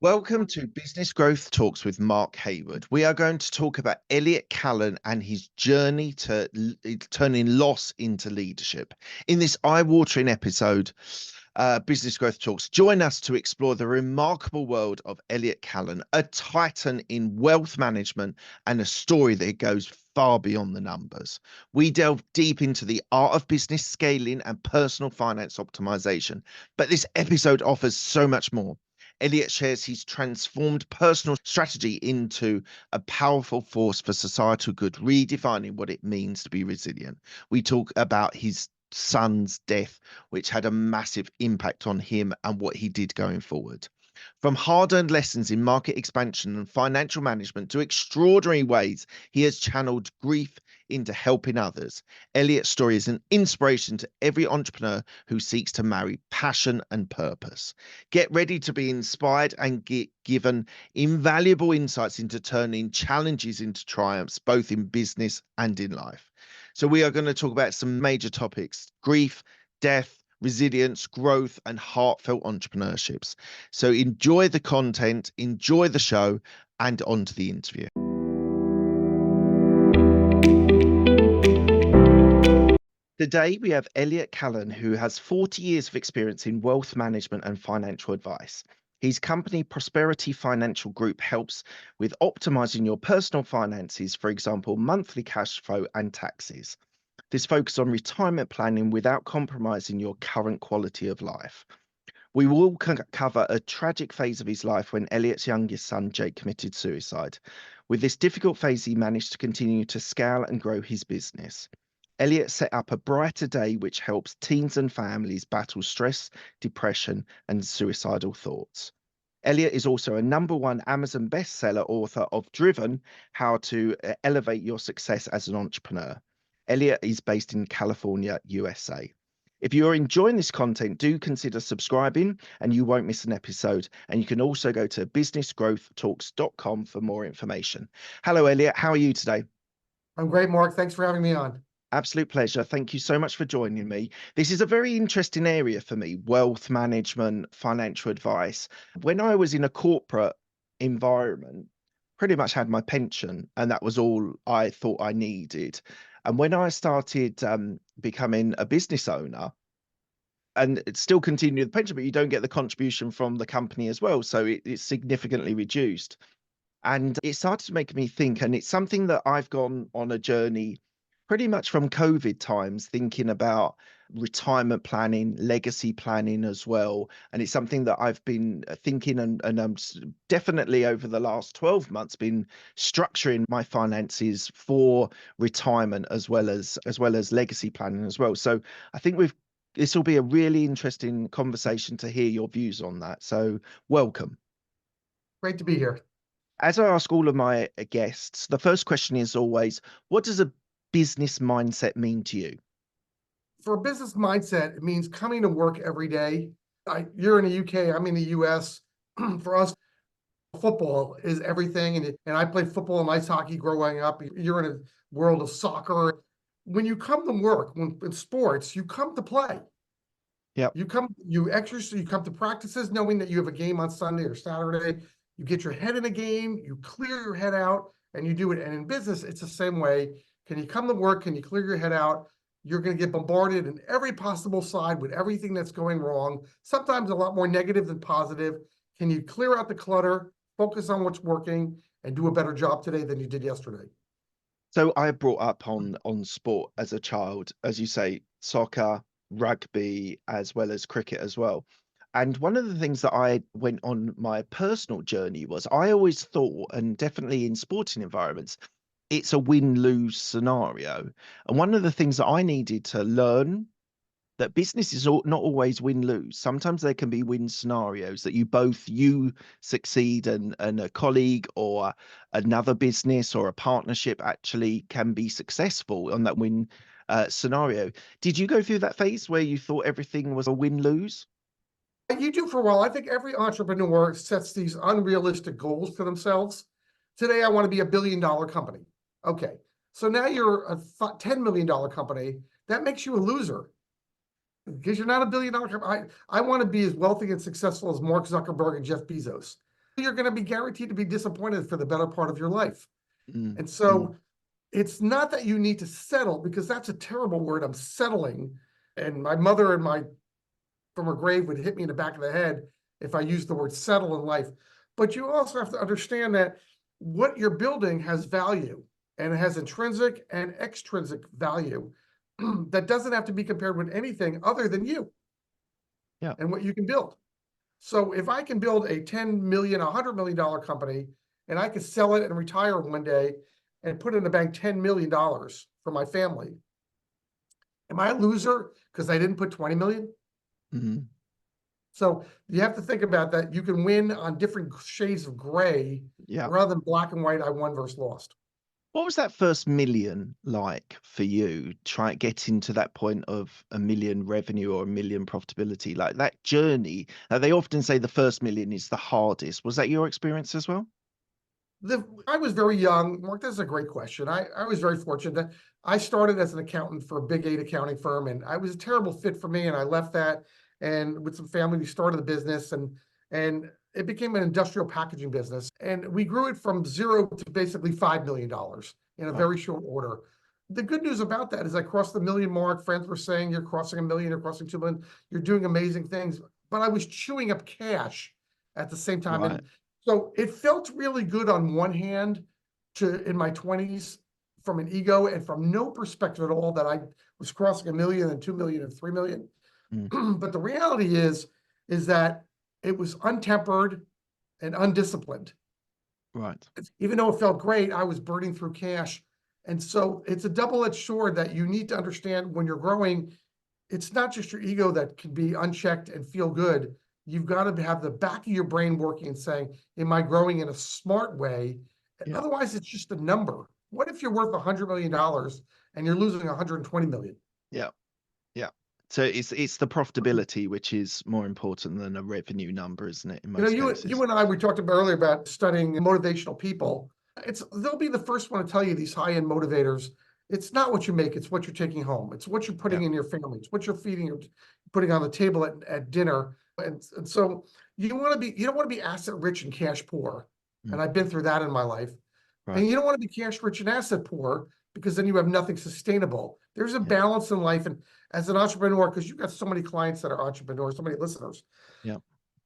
Welcome to Business Growth Talks with Mark Hayward. We are going to talk about Elliot Kallan and his journey to turning loss into leadership. In this eye-watering episode, Business Growth Talks, join us to explore the remarkable world of Elliot Kallan, a titan in wealth management and a story that goes far beyond the numbers. We delve deep into the art of business scaling and personal finance optimization, but this episode offers so much more. Elliot shares his transformed personal strategy into a powerful force for societal good, redefining what it means to be resilient. We talk about his son's death, which had a massive impact on him and what he did going forward. From hard-earned lessons in market expansion and financial management to extraordinary ways he has channeled grief into helping others, Elliot's story is an inspiration to every entrepreneur who seeks to marry passion and purpose. Get ready to be inspired and get given invaluable insights into turning challenges into triumphs, both in business and in life. So we are going to talk about some major topics: grief, death, resilience, growth, and heartfelt entrepreneurships. So enjoy the content, enjoy the show, and on to the interview. Today, we have Elliot Kallan, who has 40 years of experience in wealth management and financial advice. His company, Prosperity Financial Group, helps with optimizing your personal finances, for example, monthly cash flow and taxes. This focus on retirement planning without compromising your current quality of life. We will cover a tragic phase of his life when Elliot's youngest son, Jake, committed suicide. With this difficult phase, he managed to continue to scale and grow his business. Elliot set up a brighter day which helps teens and families battle stress, depression, and suicidal thoughts. Elliot is also a #1 Amazon bestseller author of Driven: How to Elevate Your Success as an Entrepreneur. Elliot is based in California, USA. If you're enjoying this content, do consider subscribing and you won't miss an episode. And you can also go to businessgrowthtalks.com for more information. Hello, Elliot. How are you today? I'm great, Mark. Thanks for having me on. Absolute pleasure. Thank you so much for joining me. This is a very interesting area for me: wealth management, financial advice. When I was in a corporate environment, pretty much had my pension, and that was all I thought I needed. And when I started becoming a business owner, and it's still continue the pension, but you don't get the contribution from the company as well. So it's significantly reduced. And it started to make me think, and it's something that I've gone on a journey pretty much from COVID times, thinking about retirement planning, legacy planning as well. And it's something that I've been thinking and I'm definitely over the last 12 months been structuring my finances for retirement as well as legacy planning as well. So I think this will be a really interesting conversation to hear your views on that. So welcome. Great to be here. As I ask all of my guests, the first question is always, what does a business mindset mean to you? For a business mindset, it means coming to work every day. You're in the UK, I'm in the US. For us, football is everything. And I played football and ice hockey growing up. You're in a world of soccer. When you come to work, in sports, you come to play. Yeah. You exercise, you come to practices knowing that you have a game on Sunday or Saturday. You get your head in a game, you clear your head out, and you do it. And in business, it's the same way. Can you come to work? Can you clear your head out? You're going to get bombarded in every possible side with everything that's going wrong, sometimes a lot more negative than positive. Can you clear out the clutter, focus on what's working, and do a better job today than you did yesterday? So I brought up on sport as a child, as you say, soccer, rugby, as well as cricket as well. And one of the things that I went on my personal journey was I always thought, and definitely in sporting environments, it's a win-lose scenario. And one of the things that I needed to learn, that business is not always win-lose. Sometimes there can be win scenarios that you succeed and a colleague or another business or a partnership actually can be successful on that win scenario. Did you go through that phase where you thought everything was a win-lose? You do for a while. I think every entrepreneur sets these unrealistic goals to themselves. Today, I want to be $1 billion company. Okay, so now you're a $10 million company. That makes you a loser because you're not $1 billion company. I want to be as wealthy and successful as Mark Zuckerberg and Jeff Bezos. you're going to be guaranteed to be disappointed for the better part of your life. Mm, And mm, so it's not that you need to settle, because that's a terrible word. I'm settling. And my mother from her grave would hit me in the back of the head if I used the word settle in life. But you also have to understand that what you're building has value, and it has intrinsic and extrinsic value that doesn't have to be compared with anything other than you yeah. and what you can build. So if I can build a 10 million, $100 million company, and I can sell it and retire one day and put in the bank $10 million for my family, am I a loser because I didn't put 20 million? Mm, So you have to think about that. You can win on different shades of gray yeah. rather than black and white. I won versus lost. What was that first million like for you? Try getting to that point of a million revenue or a million profitability, like that journey. They often say the first million is the hardest. Was that your experience as well? I was very young. Mark, this is a great question. I was very fortunate that I started as an accountant for a big 8 accounting firm, and I was a terrible fit for me. And I left that, and with some family, we started the business, and it became an industrial packaging business. And we grew it from zero to basically $5 million in a Right. very short order. The good news about that is I crossed the million mark. Friends were saying, you're crossing a million, you're crossing 2 million, you're doing amazing things. But I was chewing up cash at the same time. Right. And so it felt really good on one hand in my 20s from an ego and from no perspective at all that I was crossing a million and 2 million and 3 million. Mm, But the reality is that it was untempered and undisciplined. right. Even though it felt great, I was burning through cash. And so it's a double-edged sword that you need to understand when you're growing. It's not just your ego that can be unchecked and feel good. You've got to have the back of your brain working and saying, am I growing in a smart way? Yeah. Otherwise, it's just a number. What if you're worth $100 million and you're losing 120 million? Yeah. Yeah. So it's the profitability which is more important than a revenue number, isn't it, in You know, most you cases? and I, we talked about earlier about studying motivational people. They'll be the first one to tell you, these high-end motivators, it's not what you make, it's what you're taking home. It's what you're Yeah. putting in your family. It's what you're feeding or putting on the table at dinner. And so you don't want to be asset rich and cash poor. Mm, And I've been through that in my life. right. And you don't want to be cash rich and asset poor, because then you have nothing sustainable. There's a Yeah. balance in life. And as an entrepreneur, because you've got so many clients that are entrepreneurs, so many listeners, Yeah.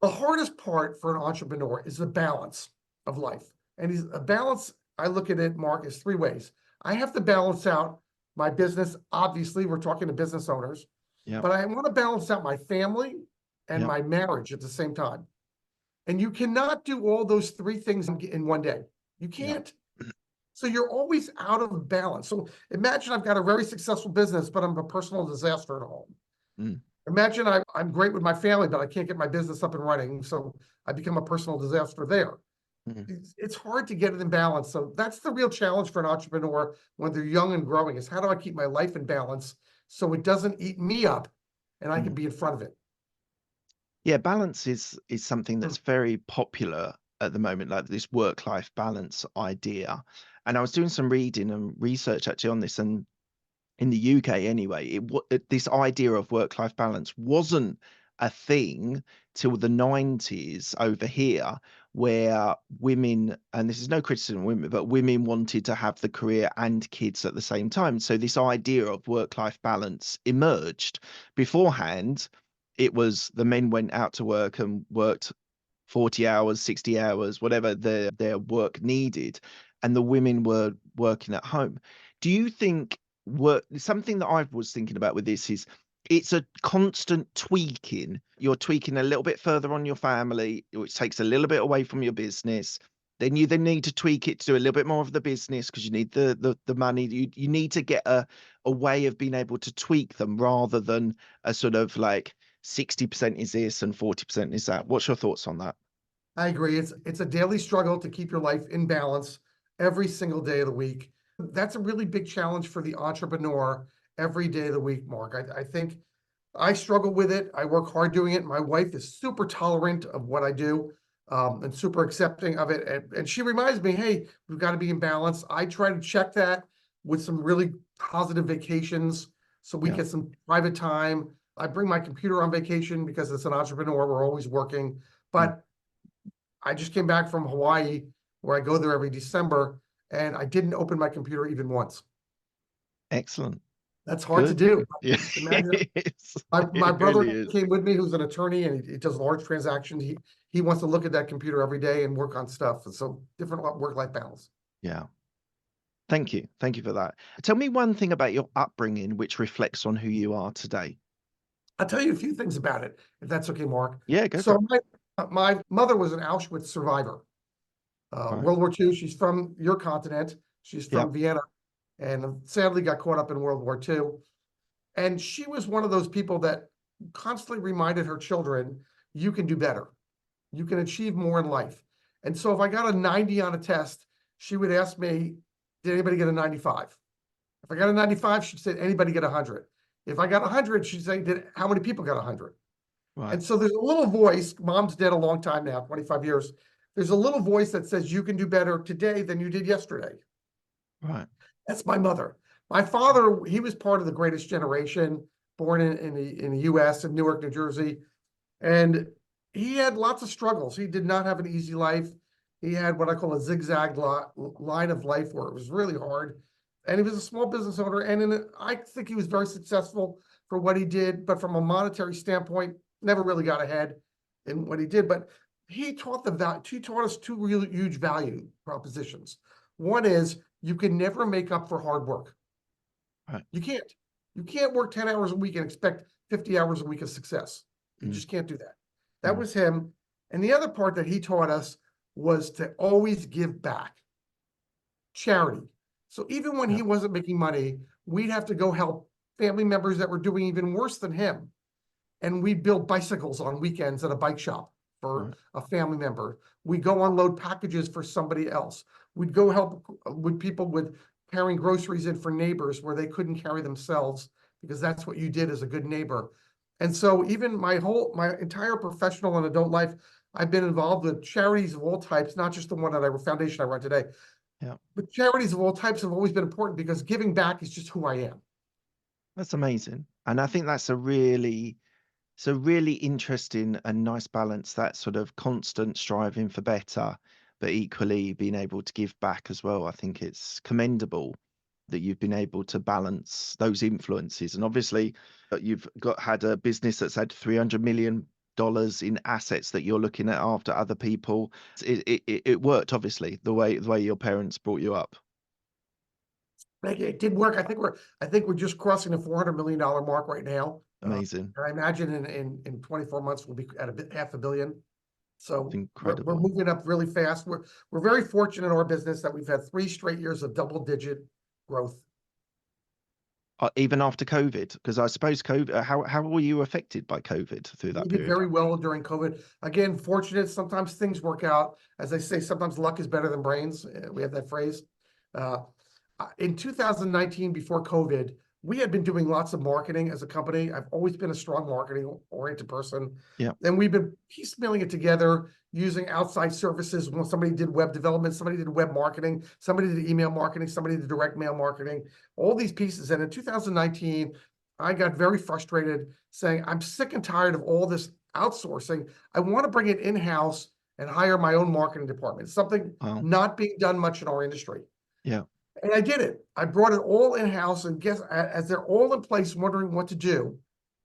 the hardest part for an entrepreneur is the balance of life. And a balance, I look at it, Mark, is 3 ways. I have to balance out my business. Obviously, we're talking to business owners, Yeah. but I want to balance out my family and Yeah. my marriage at the same time. And you cannot do all those 3 things in one day. You Yeah. can't. So you're always out of balance. So imagine I've got a very successful business, but I'm a personal disaster at home. Mm, Imagine I'm great with my family, but I can't get my business up and running. So I become a personal disaster there. mm, It's hard to get it in balance. So that's the real challenge for an entrepreneur when they're young and growing, is how do I keep my life in balance so it doesn't eat me up and I can mm. be in front of it? Yeah, balance is something Hmm. that's very popular at the moment, like this work-life balance idea. And I was doing some reading and research actually on this, and in the UK anyway, this idea of work-life balance wasn't a thing till the 90s over here, where women, and this is no criticism of women, but women wanted to have the career and kids at the same time. So this idea of work-life balance emerged. Beforehand, it was the men went out to work and worked 40 hours, 60 hours, whatever their work needed, and the women were working at home. Do you think work something that I was thinking about with this is it's a constant tweaking. You're tweaking a little bit further on your family, which takes a little bit away from your business. Then you need to tweak it to do a little bit more of the business because you need the money. You need to get a way of being able to tweak them rather than a sort of like 60% is this and 40% is that. What's your thoughts on that? I agree. It's a daily struggle to keep your life in balance every single day of the week. That's a really big challenge for the entrepreneur every day of the week, Mark. I think I struggle with it. I work hard doing it. My wife is super tolerant of what I do, and super accepting of it. And she reminds me, hey, we've got to be in balance. I try to check that with some really positive vacations so we Yeah. get some private time. I bring my computer on vacation because as an entrepreneur, we're always working. Mm, But I just came back from Hawaii, where I go there every December, and I didn't open my computer even once. Excellent. That's hard to Good. do. Yeah. Imagine It's- my it brother really is. came with me, who's an attorney, and he does large transactions. He wants to look at that computer every day and work on stuff. And so different work-life balance. Yeah. Thank you. Thank you for that. Tell me one thing about your upbringing which reflects on who you are today. I'll tell you a few things about it, if that's okay, Mark. Yeah, go for So it. my mother was an Auschwitz survivor. Right. World War II, she's from your continent. She's Yeah. from Vienna, and sadly got caught up in World War II. And she was one of those people that constantly reminded her children, you can do better. You can achieve more in life. And so if I got a 90 on a test, she would ask me, did anybody get a 95? If I got a 95, she'd say, anybody get 100? If I got 100, she'd say, how many people got 100? Right. And so there's a little voice, mom's dead a long time now, 25 years. There's a little voice that says, you can do better today than you did yesterday. Right. That's my mother. My father, he was part of the greatest generation, born in the US, in Newark, New Jersey. And he had lots of struggles. He did not have an easy life. He had what I call a zigzag line of life where it was really hard. And he was a small business owner. And I think he was very successful for what he did, but from a monetary standpoint, never really got ahead in what he did. But he taught us two really huge value propositions. One is you can never make up for hard work. Right. You can't. You can't work 10 hours a week and expect 50 hours a week of success. You just can't do that. That was him. And the other part that he taught us was to always give back. Charity. So even when he wasn't making money, we'd have to go help family members that were doing even worse than him. And we'd build bicycles on weekends at a bike shop for a family member. We'd go unload packages for somebody else. We'd go help with people with carrying groceries in for neighbors where they couldn't carry themselves, because that's what you did as a good neighbor. And so even my entire professional and adult life, I've been involved with charities of all types, not just the one that foundation I run today. Yeah. But charities of all types have always been important because giving back is just who I am. That's amazing. And I think that's a really interesting and nice balance, that sort of constant striving for better, but equally being able to give back as well. I think it's commendable that you've been able to balance those influences. And obviously, you've had a business that's had $300 million in assets that you're looking at after other people. It worked, obviously, the way your parents brought you up. It did work. I think we're just crossing the $400 million mark right now. Amazing. And I imagine in 24 months we'll be at $500 million. So It's we're incredible. moving up really fast. We're very fortunate in our business that we've had 3 straight years of double-digit growth. Even after COVID, because I suppose COVID, how were you affected by COVID through that We did period? very well during COVID. Again, fortunate. Sometimes things work out. As they say, sometimes luck is better than brains. We have that phrase. In 2019, before COVID, we had been doing lots of marketing as a company. I've always been a strong marketing-oriented person. Yeah. And we've been piecemealing it together using outside services. When somebody did web development, somebody did web marketing, somebody did email marketing, somebody did direct mail marketing, all these pieces. And in 2019, I got very frustrated saying, I'm sick and tired of all this outsourcing. I want to bring it in-house and hire my own marketing department, something not being done much in our industry. Yeah. And I did it. I brought it all in-house, and guess, as they're all in place wondering what to do,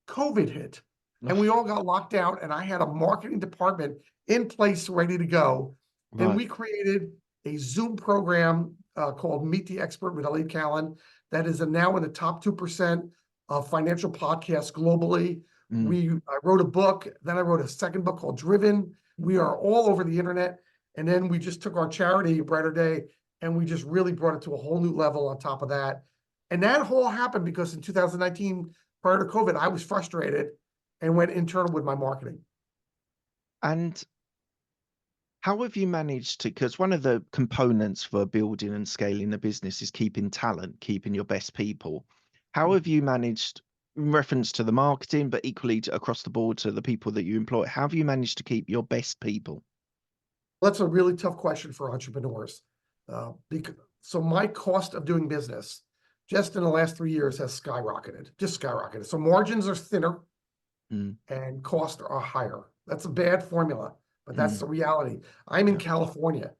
COVID hit. And we all got locked out, and I had a marketing department in place ready to go. Right. And we created a Zoom program called Meet the Expert with Elliot Kallan that is now in the top 2% of financial podcasts globally. I wrote a book, then I wrote a second book called Driven. We are all over the internet. And then we just took our charity, Brighter Day, and we just really brought it to a whole new level on top of that. And that whole happened because in 2019, prior to COVID, I was frustrated and went internal with my marketing. And how have you managed to, because one of the components for building and scaling a business is keeping talent, keeping your best people. How have you managed, in reference to the marketing, but equally across the board to the people that you employ, how have you managed to keep your best people? That's a really tough question for entrepreneurs. So my cost of doing business just in the last 3 years has skyrocketed, just skyrocketed. So margins are thinner and costs are higher. That's a bad formula. but that's Mm, the reality. I'm in yeah, California.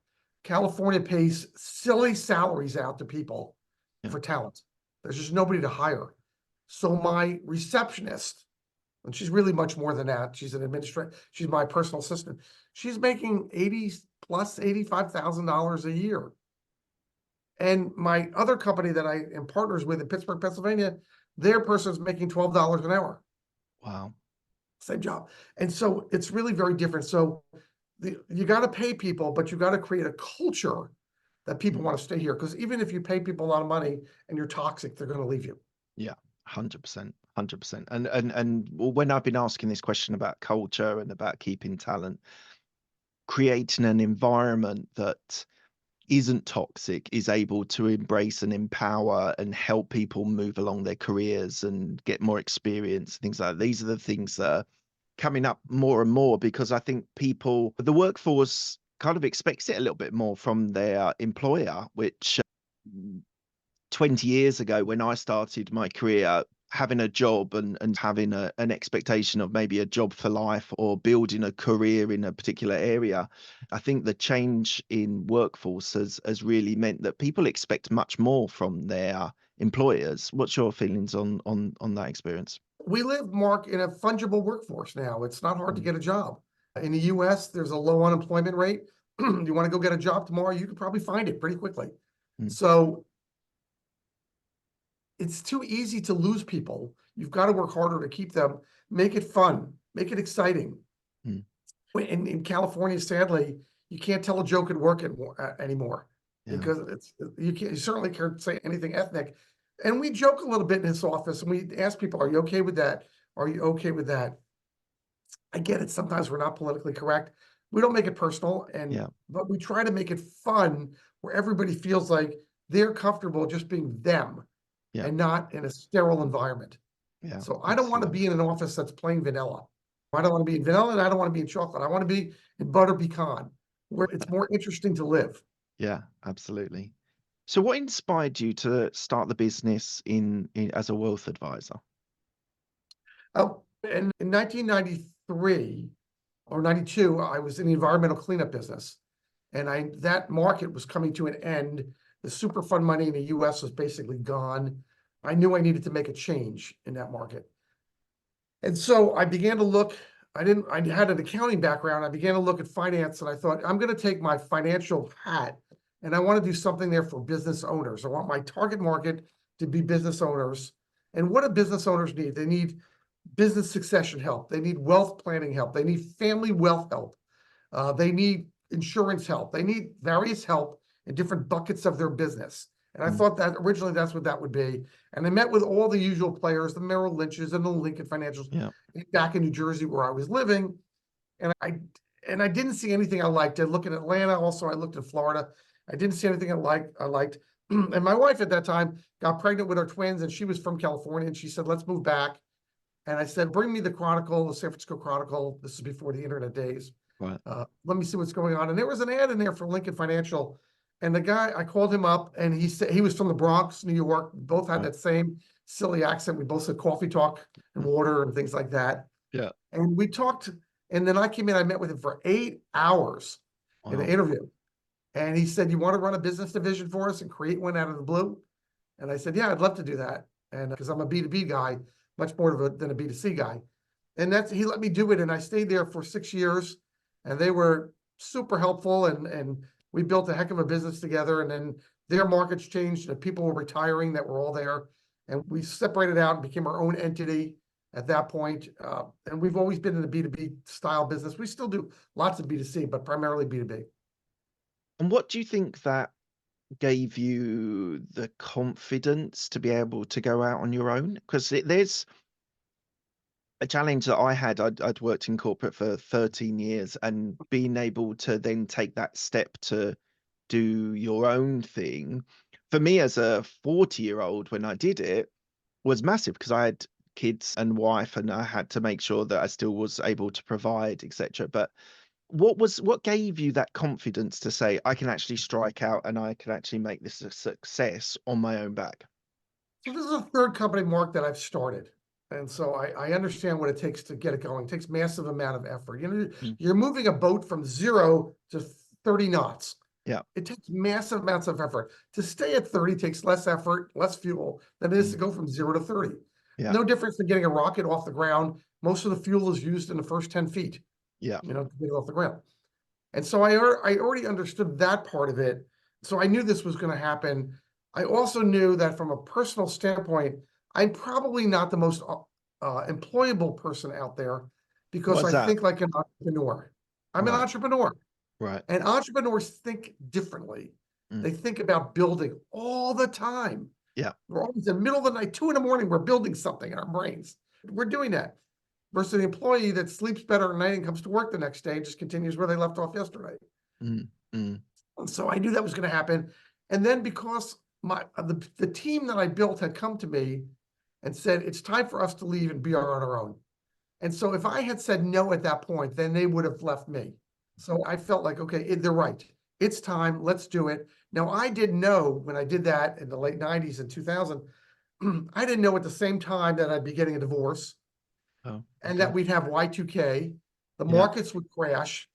California pays silly salaries out to people yeah. for talent. There's just nobody to hire. So my receptionist, and she's really much more than that. She's an administrator. She's my personal assistant. She's making 80 plus $85,000 a year. And my other company that I am partners with in Pittsburgh, Pennsylvania, their person's making $12 an hour. Wow. Same job. And so it's really very different. So you got to pay people, but you got to create a culture that people Mm, want to stay here. Because even if you pay people a lot of money and you're toxic, they're going to leave you. yeah, 100%, 100%. And when I've been asking this question about culture and about keeping talent, creating an environment that isn't toxic is able to embrace and empower and help people move along their careers and get more experience, things like that. These are the things that are coming up more and more because I think the workforce kind of expects it a little bit more from their employer, which 20 years ago when I started my career, having a job and having an expectation of maybe a job for life or building a career in a particular area, I think the change in workforce has really meant that people expect much more from their employers. What's your feelings on that experience? We live, Mark, in a fungible workforce now. It's not hard to Mm, get a job. In the US, there's a low unemployment rate. You want to go get a job tomorrow, you could probably find it pretty quickly. mm, So it's too easy to lose people. You've got to work harder to keep them, make it fun, make it exciting. mm, In California, sadly, you can't tell a joke at work anymore yeah, because you certainly can't say anything ethnic. And we joke a little bit in his office and we ask people, are you okay with that? Are you okay with that? I get it. Sometimes we're not politically correct. We don't make it personal, yeah, but we try to make it fun where everybody feels like they're comfortable just being them yeah, and not in a sterile environment. yeah, So I don't want to absolutely. be in an office that's plain vanilla. I don't want to be in vanilla and I don't want to be in chocolate. I want to be in butter pecan, where it's more interesting to live. Yeah, absolutely. So what inspired you to start the business in as a wealth advisor? Oh, and in 1993 or 92, I was in the environmental cleanup business. And that market was coming to an end. The super fund money in the US was basically gone. I knew I needed to make a change in that market. And so I began to look, I had an accounting background. I began to look at finance and I thought, I'm going to take my financial hat and I want to do something there for business owners. I want my target market to be business owners. And what do business owners need? They need business succession help. They need wealth planning help. They need family wealth help. They need insurance help. They need various help in different buckets of their business. And I Mm, thought that originally that's what that would be. And I met with all the usual players, the Merrill Lynch's and the Lincoln Financials yeah, back in New Jersey where I was living. And I didn't see anything I liked. I looked at Atlanta, also I looked at Florida. I didn't see anything I liked. And my wife at that time got pregnant with our twins and she was from California and she said, let's move back. And I said, bring me the Chronicle, the San Francisco Chronicle. This is before the internet days. right. Let me see what's going on. And there was an ad in there for Lincoln Financial. And the guy, I called him up and he said he was from the Bronx, New York. We both had Right. that same silly accent. We both said coffee talk and Mm, water and things like that. yeah. And we talked. And then I came in, I met with him for 8 hours in an Wow. interview. And he said, you want to run a business division for us and create one out of the blue? And I said, yeah, I'd love to do that. And because I'm a B2B guy, much more than a B2C guy. And he let me do it. And I stayed there for 6 years and they were super helpful. And we built a heck of a business together. And then their markets changed and people were retiring that were all there. And we separated out and became our own entity at that point. And we've always been in the B2B style business. We still do lots of B2C, but primarily B2B. And what do you think that gave you the confidence to be able to go out on your own? Because there's a challenge that I had. I'd worked in corporate for 13 years, and being able to then take that step to do your own thing, for me as a 40-year-old when I did it, was massive because I had kids and wife, and I had to make sure that I still was able to provide, etc. But what gave you that confidence to say I can actually strike out and I can actually make this a success on my own back? So this is a third company, Mark, that I've started. And so I understand what it takes to get it going. It takes massive amount of effort. Mm. You're moving a boat from 0 to 30 knots. Yeah. It takes massive amounts of effort. To stay at 30 takes less effort, less fuel than it is to go from 0 to 30. Yeah. No difference than getting a rocket off the ground. Most of the fuel is used in the first 10 feet, Yeah. to get it off the ground. And so I already understood that part of it. So I knew this was going to happen. I also knew that from a personal standpoint, I'm probably not the most employable person out there because What's I that? think like an entrepreneur. I'm an Right. entrepreneur. Right. And entrepreneurs think differently. Mm. They think about building all the time. Yeah. We're always in the middle of the night, 2 in the morning, we're building something in our brains. We're doing that. Versus the employee that sleeps better at night and comes to work the next day and just continues where they left off yesterday. Mm. Mm. And so I knew that was going to happen. And then because the team that I built had come to me and said, it's time for us to leave and be on our own. And so if I had said no at that point, then they would have left me. So I felt like, okay, they're right. It's time. Let's do it. Now, I didn't know when I did that in the late 90s and 2000, I didn't know at the same time that I'd be getting a divorce Oh, and okay. that we'd have Y2K. The Yeah. markets would crash.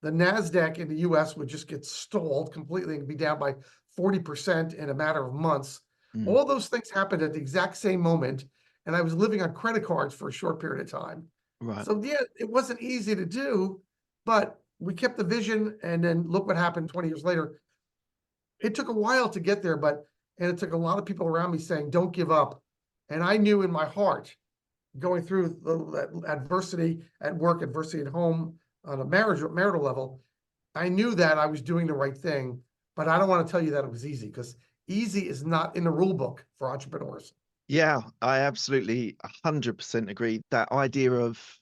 The NASDAQ in the US would just get stalled completely and be down by 40% in a matter of months. Mm. All those things happened at the exact same moment. And I was living on credit cards for a short period of time. Right. So yeah, it wasn't easy to do, but we kept the vision. And then look what happened 20 years later. It took a while to get there, and it took a lot of people around me saying, don't give up. And I knew in my heart, going through the adversity at work, adversity at home, on a marital level, I knew that I was doing the right thing, but I don't want to tell you that it was easy because easy is not in the rule book for entrepreneurs. Yeah, I absolutely 100% agree. That idea of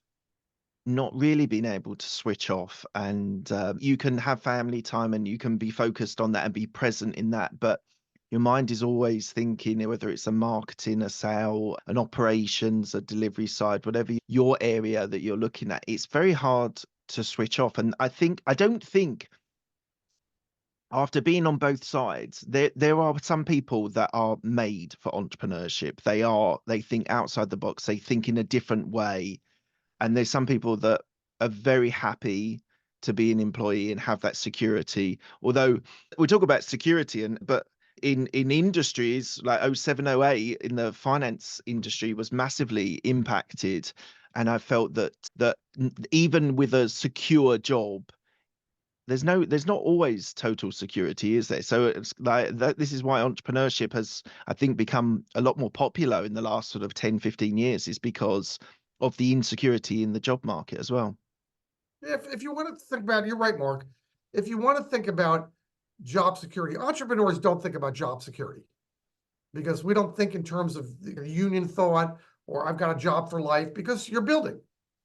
not really being able to switch off, and you can have family time and you can be focused on that and be present in that, but your mind is always thinking, whether it's a marketing, a sale, an operations, a delivery side, whatever your area that you're looking at, it's very hard to switch off. And I don't think, after being on both sides, there are some people that are made for entrepreneurship. They think outside the box, they think in a different way. And there's some people that are very happy to be an employee and have that security. Although we talk about security, but in industries like 0708 in the finance industry was massively impacted. And I felt that even with a secure job, there's not always total security, is there? So it's like that, this is why entrepreneurship has, I think, become a lot more popular in the last sort of 10-15 years, is because of the insecurity in the job market as well. If you want to think about, you're right, Mark. If you want to think about job security, entrepreneurs don't think about job security because we don't think in terms of the union thought or I've got a job for life because you're building.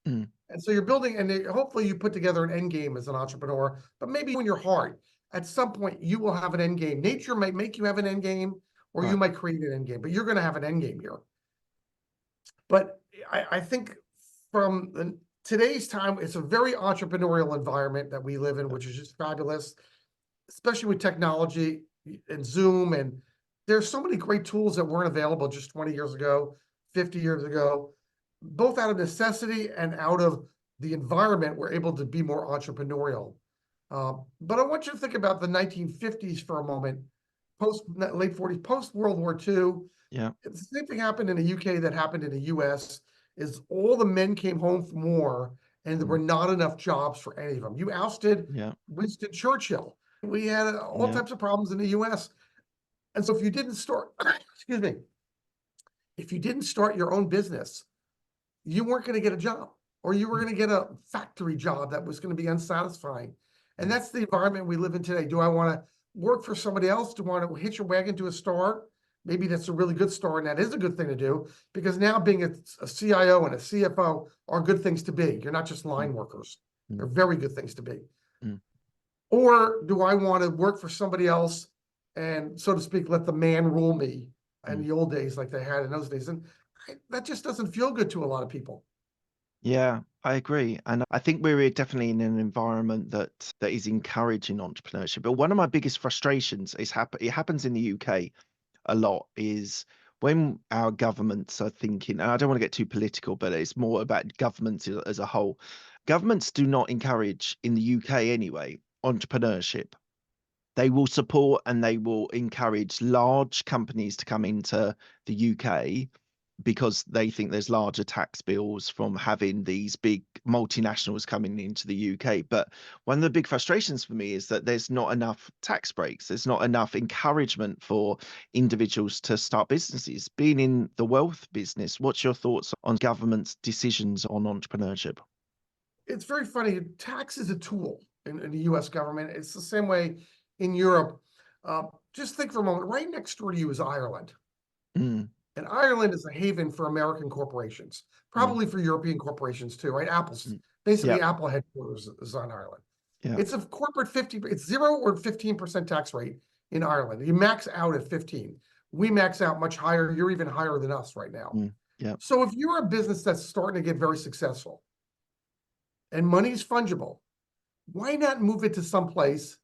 Mm. And so you're building, and hopefully you put together an end game as an entrepreneur, but maybe in your heart, at some point you will have an end game. Nature might make you have an end game, or you Right. might create an end game, but you're going to have an end game here. But I think from today's time, it's a very entrepreneurial environment that we live in, which is just fabulous, especially with technology and Zoom. And there's so many great tools that weren't available just 20 years ago, 50 years ago, both out of necessity and out of the environment. We're able to be more entrepreneurial. But I want you to think about the 1950s for a moment, late 40s, post World War II. Yeah. The same thing happened in the UK that happened in the US, is all the men came home from war and there were not enough jobs for any of them. You ousted Yeah. Winston Churchill. We had all Yeah. types of problems in the US. And so if you didn't start, excuse me, if you didn't start your own business, you weren't going to get a job, or you were going to get a factory job that was going to be unsatisfying. And that's the environment we live in today. Do I want to work for somebody else? Do I want to hitch a wagon to a star? Maybe that's a really good star, and that is a good thing to do, because now being a CIO and a CFO are good things to be. You're not just line workers. They're very good things to be. Mm. Or do I want to work for somebody else and, so to speak, let the man rule me in the old days like they had in those days? And that just doesn't feel good to a lot of people. Yeah, I agree. And I think we're definitely in an environment that is encouraging entrepreneurship. But one of my biggest frustrations is it happens in the UK a lot, is when our governments are thinking, and I don't want to get too political, but it's more about governments as a whole. Governments do not encourage, in the UK anyway, entrepreneurship. They will support and they will encourage large companies to come into the UK because they think there's larger tax bills from having these big multinationals coming into the UK. But one of the big frustrations for me is that there's not enough tax breaks. There's not enough encouragement for individuals to start businesses. Being in the wealth business, what's your thoughts on government's decisions on entrepreneurship? It's very funny. Tax is a tool in the US government. It's the same way in Europe. Just think for a moment, right next door to you is Ireland. Mm, And Ireland is a haven for American corporations, mm, probably for European corporations too, right? Apple's mm. basically Yep. Apple headquarters is on Ireland. Yeah. It's a corporate 50, it's 0 or 15% tax rate in Ireland. You max out at 15. We max out much higher. You're even higher than us right now. Yeah. So if you're a business that's starting to get very successful and money's fungible, why not move it to some place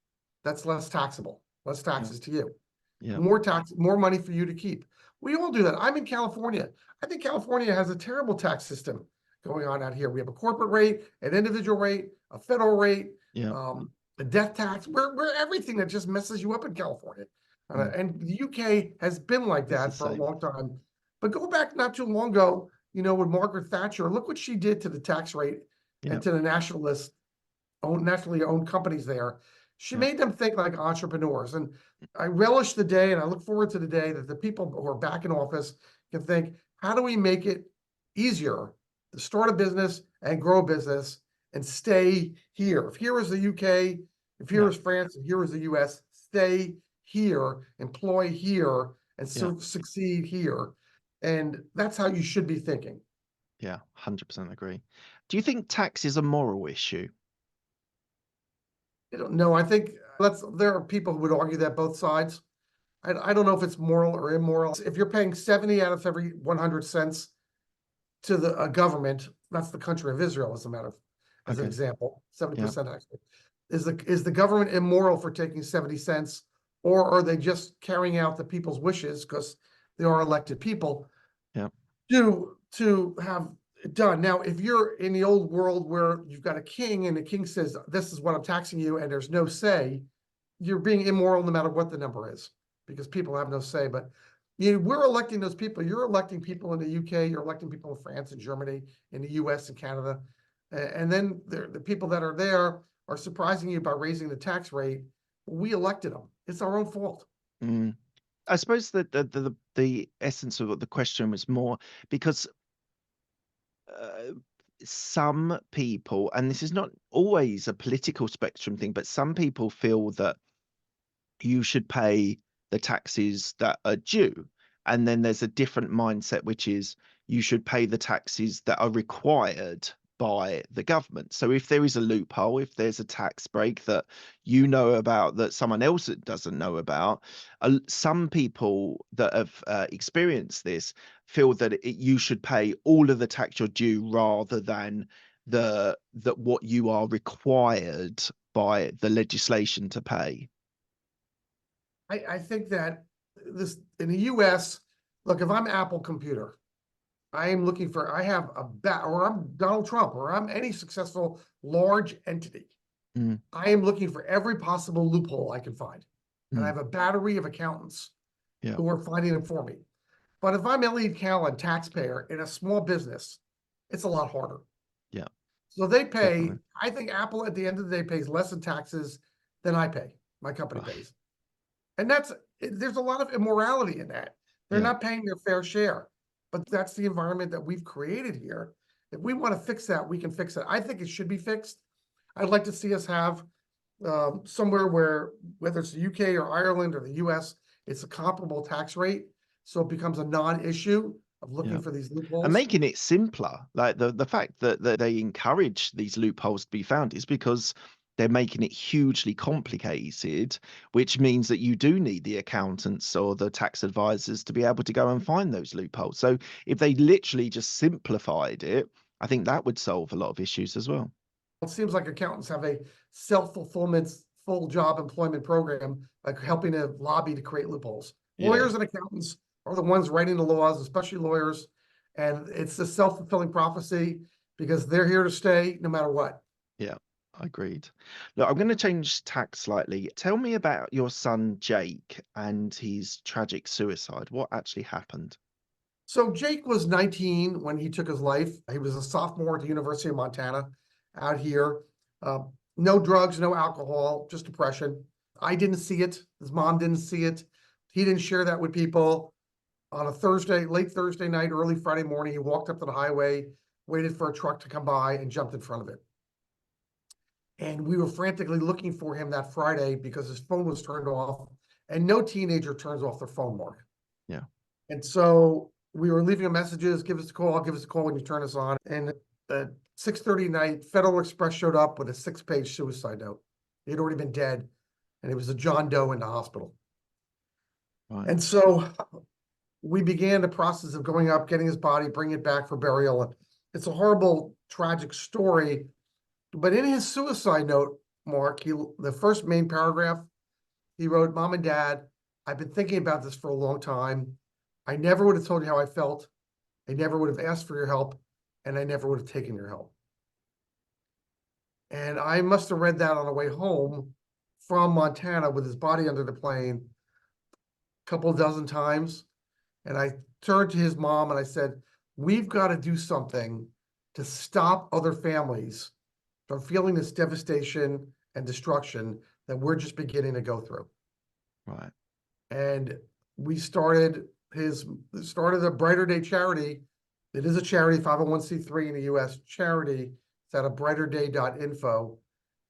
that's less taxable, less Yeah. taxes to you? Yeah. More money for you to keep. We all do that. I'm in California. I think California has a terrible tax system going on out here. We have a corporate rate, an individual rate, a federal rate, Yeah. a death tax. We're everything that just messes you up in California. Mm. And the UK has been like It's the that for a same. long time. But go back not too long ago, with Margaret Thatcher, look what she did to the tax rate Yeah. and to the nationally owned companies there. She Yeah. made them think like entrepreneurs. And I relish the day and I look forward to the day that the people who are back in office can think, how do we make it easier to start a business and grow a business and stay here? If here is the UK, if here Yeah. is France, if here is the US, stay here, employ here, and Yeah. succeed here. And that's how you should be thinking. Yeah. 100% agree. Do you think tax is a moral issue? I don't know. I think there are people who would argue that both sides. I don't know if it's moral or immoral. If you're paying 70 out of every 100 cents to the government, that's the country of Israel, as an Okay. example, Yeah. 70% actually. Is the government immoral for taking 70 cents, or are they just carrying out the people's wishes because they are elected people Yeah. to have it done? Now, if you're in the old world where you've got a king and the king says, this is what I'm taxing you, and there's no say, you're being immoral no matter what the number is, because people have no say. But we're electing those people. You're electing people in the UK, you're electing people in France and Germany, in the US and Canada. And then the people that are there are surprising you by raising the tax rate. We elected them. It's our own fault. Mm. I suppose that the essence of the question was more because uh, some people, and this is not always a political spectrum thing, but some people feel that you should pay the taxes that are due. And then there's a different mindset, which is you should pay the taxes that are required by the government. So if there is a loophole, if there's a tax break that you know about that someone else doesn't know about, some people that have experienced this feel that you should pay all of the tax you're due rather than that what you are required by the legislation to pay. I think that this in the US, look, if I'm Apple Computer, I have or I'm Donald Trump, or I'm any successful large entity. Mm, I am looking for every possible loophole I can find. And I mm, have a battery of accountants yeah, who are finding them for me. But if I'm Elliot Kallan, taxpayer in a small business, it's a lot harder. yeah, So definitely. I think Apple at the end of the day pays less in taxes than I pay, my company Right. pays. And there's a lot of immorality in that. They're Yeah, not paying their fair share, but that's the environment that we've created here. If we want to fix that, we can fix it. I think it should be fixed. I'd like to see us have somewhere where, whether it's the UK or Ireland or the US, it's a comparable tax rate. So it becomes a non-issue of looking yeah. for these And loopholes. making it simpler, like the fact that they encourage these loopholes to be found is because they're making it hugely complicated, which means that you do need the accountants or the tax advisors to be able to go and find those loopholes. So if they literally just simplified it, I think that would solve a lot of issues as well. It seems like accountants have a self-fulfillment, full job employment program, like helping to lobby to create loopholes. Yeah. Lawyers and accountants are the ones writing the laws, especially lawyers. And it's a self-fulfilling prophecy because they're here to stay no matter what. Yeah, agreed. Look, I'm going to change tack slightly. Tell me about your son Jake and his tragic suicide. What actually happened? So Jake was 19 when he took his life. He was a sophomore at the University of Montana out here. Uh, no drugs, no alcohol, just depression. I didn't see it. His mom didn't see it. He didn't share that with people. On a Thursday, late Thursday night, early Friday morning, he walked up to the highway, waited for a truck to come by, and jumped in front of it. And we were frantically looking for him that Friday because his phone was turned off, and no teenager turns off their phone, Mark. Yeah. And so we were leaving him messages, give us a call when you turn us on. And at 6:30 night, Federal Express showed up with a 6-page suicide note. He had already been dead, and it was a John Doe in the hospital. Right. And so we began the process of going up, getting his body, bringing it back for burial. And it's a horrible, tragic story. But in his suicide note, Mark, the first main paragraph, he wrote, "Mom and Dad, I've been thinking about this for a long time. I never would have told you how I felt. I never would have asked for your help, and I never would have taken your help." And I must have read that on the way home from Montana with his body under the plane a couple dozen times. And I turned to his mom and I said, "We've got to do something to stop other families from feeling this devastation and destruction that we're just beginning to go through." Right. And we started a Brighter Day charity. It is a charity, 501c3 in the US charity. It's at a brighterday.info.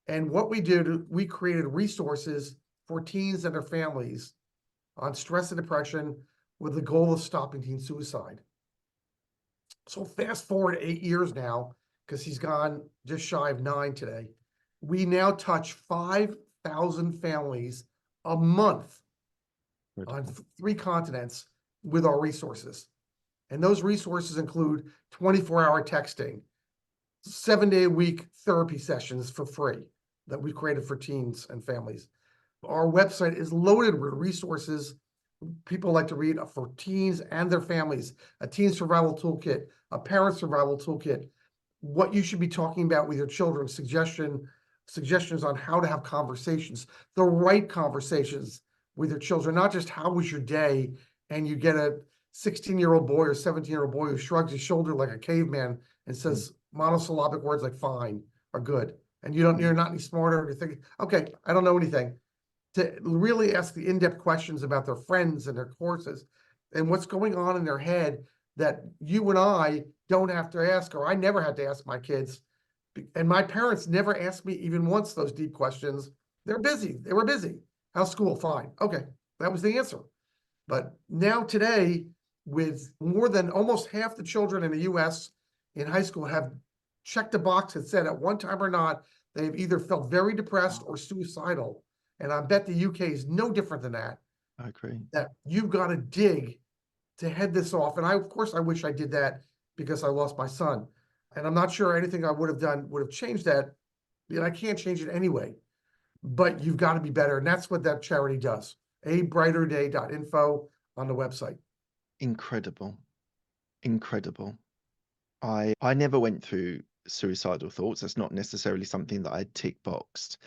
And what we did, we created resources for teens and their families on stress and depression with the goal of stopping teen suicide. So fast forward 8 years now, because he's gone just shy of 9 today. We now touch 5,000 families a month on 3 continents with our resources. And those resources include 24-hour texting, 7-day-a-week therapy sessions for free that we created for teens and families. Our website is loaded with resources people like to read for teens and their families: a teen survival toolkit, a parent survival toolkit, what you should be talking about with your children, suggestions on how to have conversations, the right conversations with your children, not just how was your day, and you get a 16-year-old boy or 17-year-old boy who shrugs his shoulder like a caveman and says monosyllabic words like fine or good, and you're not any smarter, and you're thinking, okay, I don't know anything. To really ask the in-depth questions about their friends and their courses and what's going on in their head that you and I don't have to ask, or I never had to ask my kids. And my parents never asked me even once those deep questions. They're busy. They were busy. How's school? Fine. Okay. That was the answer. But now today, with more than almost half the children in the US in high school have checked a box that said at one time or not, they've either felt very depressed or suicidal. And I bet the UK is no different than that. I agree. That you've got to dig to head this off. And of course, I wish I did that because I lost my son. And I'm not sure anything I would have done would have changed that. And I can't change it anyway. But you've got to be better. And that's what that charity does. abrighterday.info on the website. Incredible. Incredible. I never went through suicidal thoughts. That's not necessarily something that I tick boxed.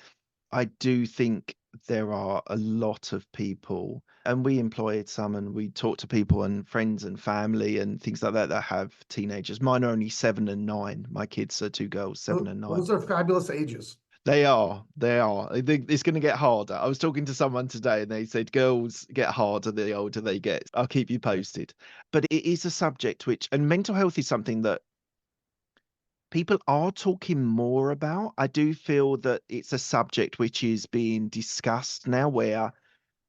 I do think there are a lot of people, and we employed some, and we talk to people and friends and family and things like that have teenagers. Mine are only 7 and 9. My kids are 2 girls, 7 and 9. Those are fabulous ages. They are. I think it's going to get harder. I was talking to someone today and they said girls get harder the older they get. I'll keep you posted. But it is a subject and mental health is something that people are talking more about. I do feel that it's a subject which is being discussed now, where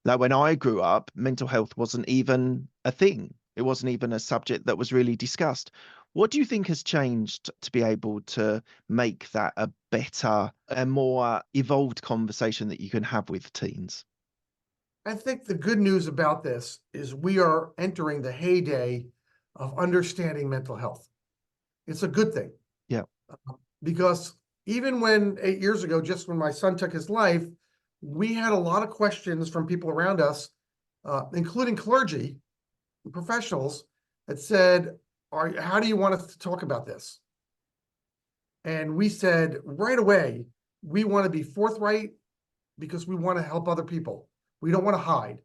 like when I grew up, mental health wasn't even a thing. It wasn't even a subject that was really discussed. What do you think has changed to be able to make that a better, a more evolved conversation that you can have with teens? I think the good news about this is we are entering the heyday of understanding mental health. It's a good thing. Yeah. Because even when 8 years ago, just when my son took his life, we had a lot of questions from people around us, including clergy, professionals that said, how do you want us to talk about this? And we said right away, we want to be forthright because we want to help other people. We don't want to hide.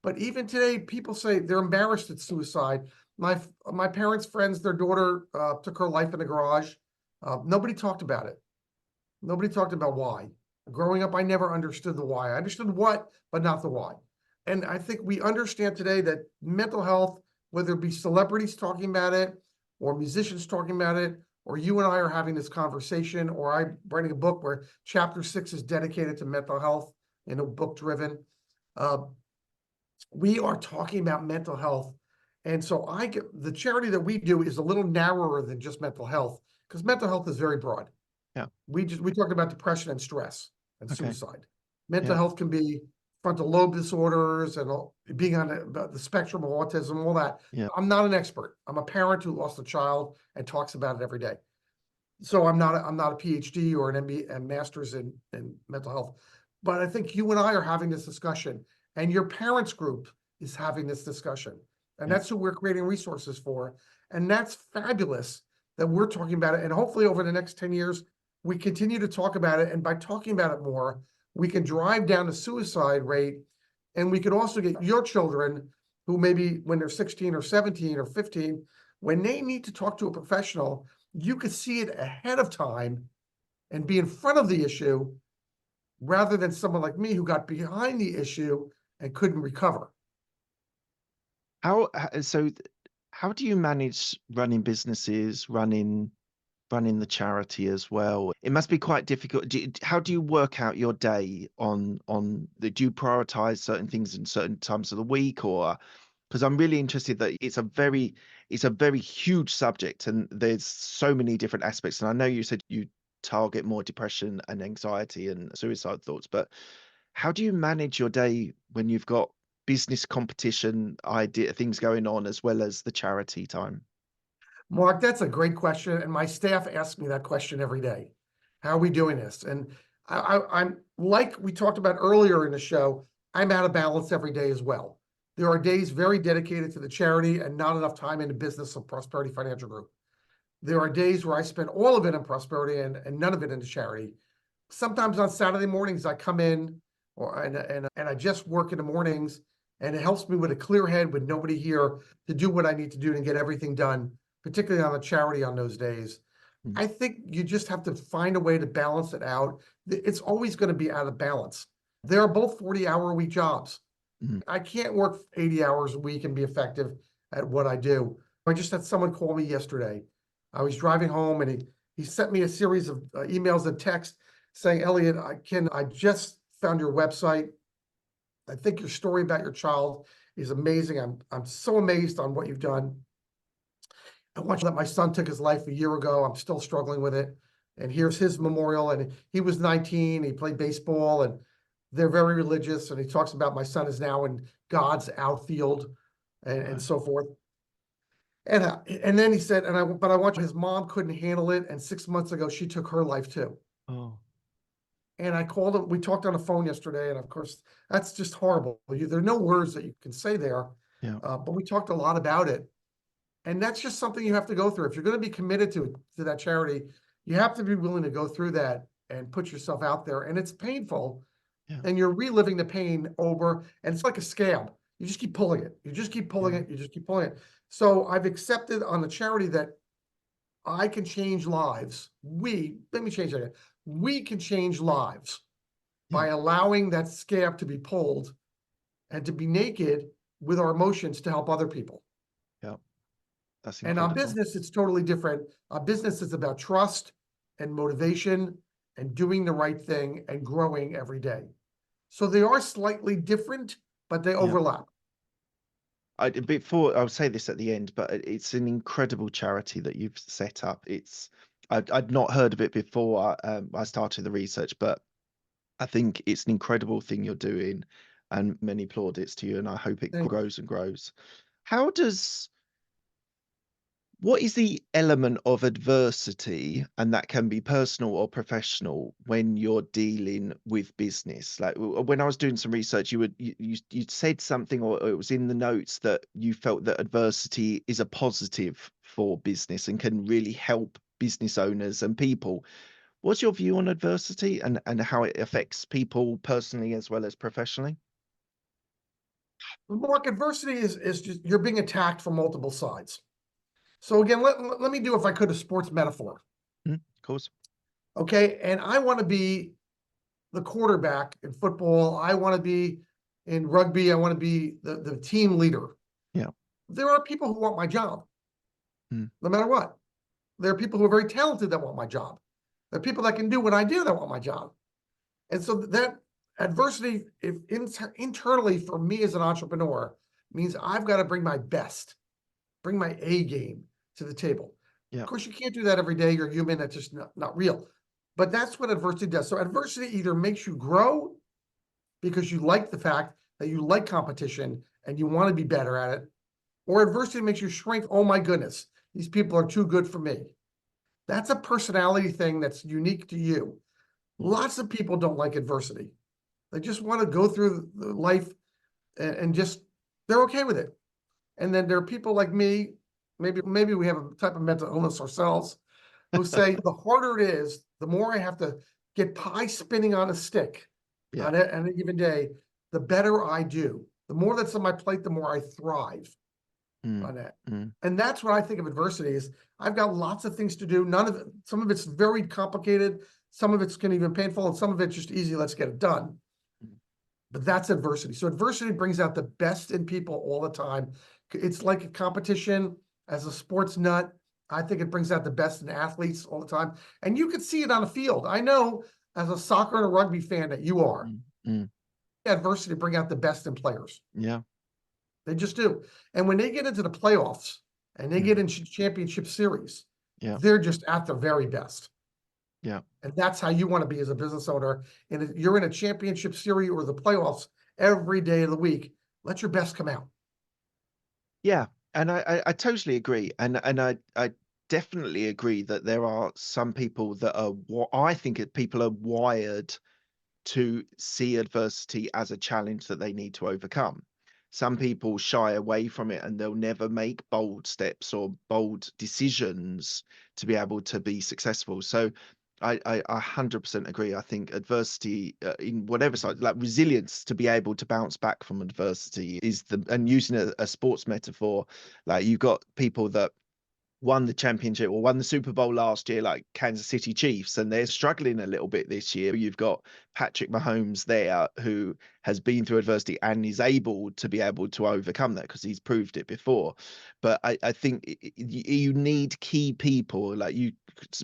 But even today, people say they're embarrassed at suicide. My parents' friends, their daughter took her life in the garage. Nobody talked about it. Nobody talked about why. Growing up, I never understood the why. I understood what, but not the why. And I think we understand today that mental health, whether it be celebrities talking about it, or musicians talking about it, or you and I are having this conversation, or I'm writing a book where chapter 6 is dedicated to mental health in a book driven. We are talking about mental health. And so the charity that we do is a little narrower than just mental health, because mental health is very broad. Yeah. We talked about depression and stress and Okay. suicide. Mental Yeah. health can be frontal lobe disorders and being on the spectrum of autism, all that. Yeah. I'm not an expert. I'm a parent who lost a child and talks about it every day. So I'm not a PhD or an MBA and master's in mental health. But I think you and I are having this discussion, and your parents group is having this discussion. And Yeah. that's who we're creating resources for. And that's fabulous that we're talking about it. And hopefully over the next 10 years, we continue to talk about it. And by talking about it more, we can drive down the suicide rate. And we could also get your children who maybe when they're 16 or 17 or 15, when they need to talk to a professional, you could see it ahead of time and be in front of the issue rather than someone like me who got behind the issue and couldn't recover. So how do you manage running businesses, running the charity as well? It must be quite difficult. How do you work out your day do you prioritize certain things in certain times of the week, or because I'm really interested that it's a very huge subject and there's so many different aspects. And I know you said you target more depression and anxiety and suicide thoughts, but how do you manage your day when you've got business competition idea things going on as well as the charity time? Mark, that's a great question. And my staff asks me that question every day. How are we doing this? And I'm like we talked about earlier in the show, I'm out of balance every day as well. There are days very dedicated to the charity and not enough time in the business of Prosperity Financial Group. There are days where I spend all of it in prosperity and none of it in the charity. Sometimes on Saturday mornings, I come in and I just work in the mornings, and it helps me with a clear head with nobody here to do what I need to do and get everything done, particularly on the charity on those days. Mm. I think you just have to find a way to balance it out. It's always going to be out of balance. They're both 40-hour-a-week jobs. Mm. I can't work 80 hours a week and be effective at what I do. I just had someone call me yesterday. I was driving home and he sent me a series of emails and texts saying, Elliot, I just found your website. I think your story about your child is amazing. I'm so amazed on what you've done. I want you to let my son took his life a year ago. I'm still struggling with it. And here's his memorial. And he was 19. He played baseball and they're very religious. And he talks about my son is now in God's outfield and so forth. And then he said, but I want his mom couldn't handle it. And 6 months ago, she took her life too. Oh. And I called him. We talked on the phone yesterday. And of course, that's just horrible. There are no words that you can say there. Yeah. But we talked a lot about it. And that's just something you have to go through. If you're going to be committed to that charity, you have to be willing to go through that and put yourself out there. And it's painful. Yeah. And you're reliving the pain over. And it's like a scab. You just keep pulling it. You just keep pulling Yeah. it. You just keep pulling it. So I've accepted on the charity that I can change lives. Let me change that. We can change lives by allowing that scab to be pulled and to be naked with our emotions to help other people. Yeah. That's And on incredible. business, it's totally different. Our business is about trust and motivation and doing the right thing and growing every day. So they are slightly different, but they overlap. I'll say this at the end, but it's an incredible charity that you've set up. I'd not heard of it before I started the research, but I think it's an incredible thing you're doing, and many plaudits to you, and I hope it Thank you. grows and grows. How does What is the element of adversity, and that can be personal or professional, when you're dealing with business? Like when I was doing some research, you said something, or it was in the notes, that you felt that adversity is a positive for business and can really help business owners and people. What's your view on adversity, and how it affects people personally as well as professionally? Mark, adversity is just you're being attacked from multiple sides. So again, let me do, if I could, a sports metaphor. Of course. Okay. And I want to be the quarterback in football. I want to be in rugby. I want to be the team leader. Yeah. There are people who want my job, Mm, no matter what. There are people who are very talented that want my job. There are people that can do what I do that want my job. And so that adversity, if internally for me as an entrepreneur, means I've got to bring my best, bring my A game to the table. Of yeah. course, you can't do that every day. You're human. That's just not real. But that's what adversity does. So adversity either makes you grow because you like the fact that you like competition and you want to be better at it, or adversity makes you shrink. Oh my goodness, these people are too good for me. That's a personality thing that's unique to you. Mm, Lots of people don't like adversity. They just want to go through life and just, they're okay with it. And then there are people like me, maybe we have a type of mental illness ourselves, who say the harder it is, the more I have to get pie spinning on a stick yeah. on any given day, the better I do. The more that's on my plate, the more I thrive Mm, on that. mm, And that's what I think of adversity is. I've got lots of things to do. Some of it's very complicated. Some of it's can even painful, and some of it's just easy. Let's get it done. mm. But that's adversity. So adversity brings out the best in people all the time. It's like a competition. As a sports nut, I think it brings out the best in athletes all the time. And you can see it on the field. I know as a soccer and a rugby fan that you are. Mm, mm, Adversity bring out the best in players. yeah. They just do. And when they get into the playoffs and they get Mm, into championship series, yeah. they're just at their very best. Yeah. And that's how you want to be as a business owner. And if you're in a championship series or the playoffs every day of the week, let your best come out. Yeah, and I totally agree, and I definitely agree that there are some people that are I think people are wired to see adversity as a challenge that they need to overcome. Some people shy away from it, and they'll never make bold steps or bold decisions to be able to be successful. So I 100% agree. I think adversity, in whatever side, like resilience, to be able to bounce back from adversity is and using a sports metaphor, like you've got people that won the championship or won the Super Bowl last year, like Kansas City Chiefs, and they're struggling a little bit this year. You've got Patrick Mahomes there, who has been through adversity and is able to be able to overcome that because he's proved it before. But I think you need key people, like you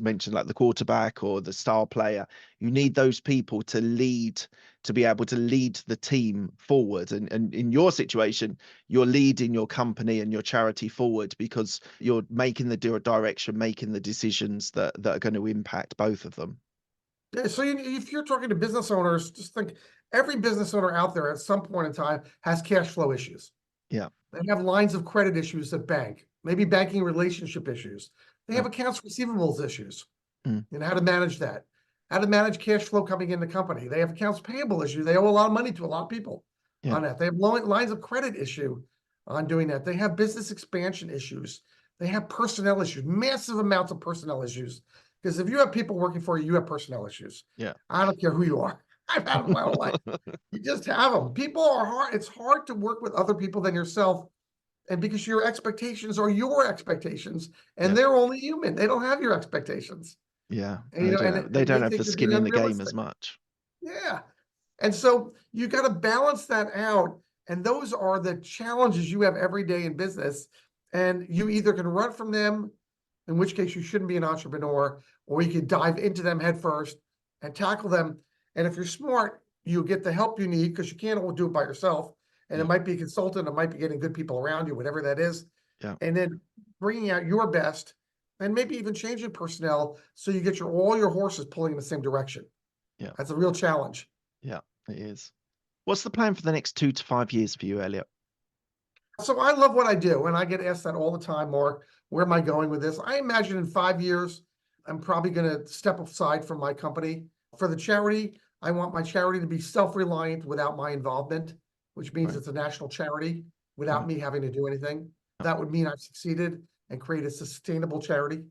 mentioned, like the quarterback or the star player. You need those people to lead, to be able to lead the team forward. And in your situation, you're leading your company and your charity forward because you're making the direction, making the decisions that are going to impact both of them. Yeah, so if you're talking to business owners, just think every business owner out there at some point in time has cash flow issues. Yeah. They have lines of credit issues at bank, maybe banking relationship issues. They have Yeah. accounts receivables issues, Mm, and how to manage that, how to manage cash flow coming in the company. They have accounts payable issues. They owe a lot of money to a lot of people yeah. on that. They have lines of credit issue on doing that. They have business expansion issues. They have personnel issues, massive amounts of personnel issues. Because if you have people working for you, you have personnel issues. Yeah. I don't care who you are. I've had them my whole life. You just have them. People are hard. It's hard to work with other people than yourself. And because your expectations are your expectations, and Yeah. they're only human, they don't have your expectations. Yeah. And you know, They and don't they have the think you're being skin in the game as unrealistic. much. Yeah. And so you got to balance that out. And those are the challenges you have every day in business. And you either can run from them, in which case you shouldn't be an entrepreneur, or you can dive into them head first and tackle them. And if you're smart, you'll get the help you need because you can't all do it by yourself. And it Yeah. might be a consultant, it might be getting good people around you, whatever that is. Yeah. And then bringing out your best and maybe even changing personnel so you get all your horses pulling in the same direction. Yeah. That's a real challenge. Yeah. It is. What's the plan for the next 2 to 5 years for you, Elliot? So I love what I do, and I get asked that all the time, Mark. where am I going with this? I imagine in 5 years, I'm probably going to step aside from my company. For the charity, I want my charity to be self-reliant without my involvement, which means Right. it's a national charity without Right. me having to do anything. That would mean I've succeeded and create a sustainable charity.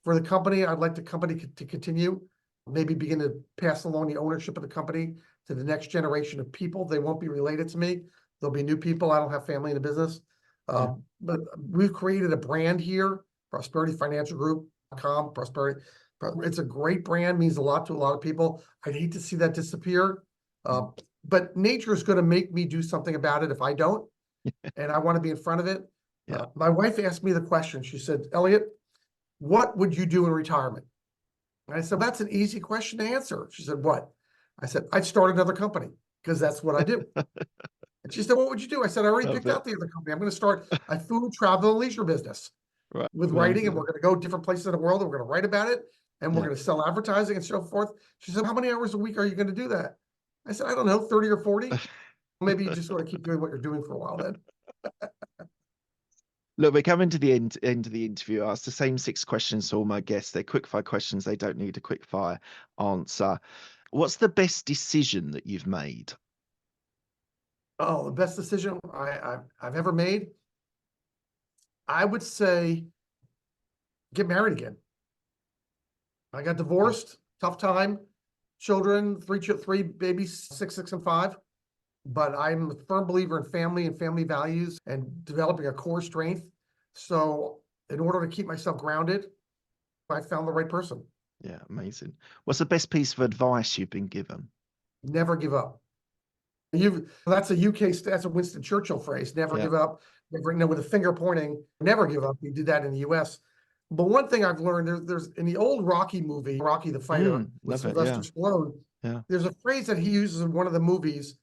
For the company, I'd like the company to continue, maybe begin to pass along the ownership of the company to the next generation of people. They won't be related to me. There'll be new people. I don't have family in the business. Yeah. But we've created a brand here, Prosperity Financial Group.com, Prosperity. It's a great brand, means a lot to a lot of people. I'd hate to see that disappear. But nature is going to make me do something about it if I don't. And I want to be in front of it. Yeah. My wife asked me the question. She said, Elliot, what would you do in retirement? And I said, that's an easy question to answer. She said, what? I said, I'd start another company because that's what I do. And she said, what would you do? I said, I already Love picked it. out the other company. I'm going to start a food, travel, and leisure business Right. with writing, and Amazing. we're going to go different places in the world, and we're going to write about it, and we're Yeah. going to sell advertising and so forth. She said, how many hours a week are you going to do that? I said, I don't know, 30 or 40. Maybe you just sort of keep doing what you're doing for a while then. Look, we're coming to the end of the interview. I asked the same 6 questions to all my guests. They're quick fire questions. They don't need a quick fire answer. What's the best decision that you've made? Oh, the best decision I've ever made, I would say get married again. I got divorced, tough time, children, three babies, 6, and 5. But I'm a firm believer in family and family values and developing a core strength. So in order to keep myself grounded, I found the right person. Yeah, amazing. What's the best piece of advice you've been given? Never give up. That's a UK, that's a Winston Churchill phrase, never Yeah. give up, never, with a finger pointing, never give up. We did that in the US. But one thing I've learned, there's in the old Rocky movie, Rocky the Fighter with Love it. Sylvester Yeah. Stallone, Yeah. there's a phrase that he uses in one of the movies,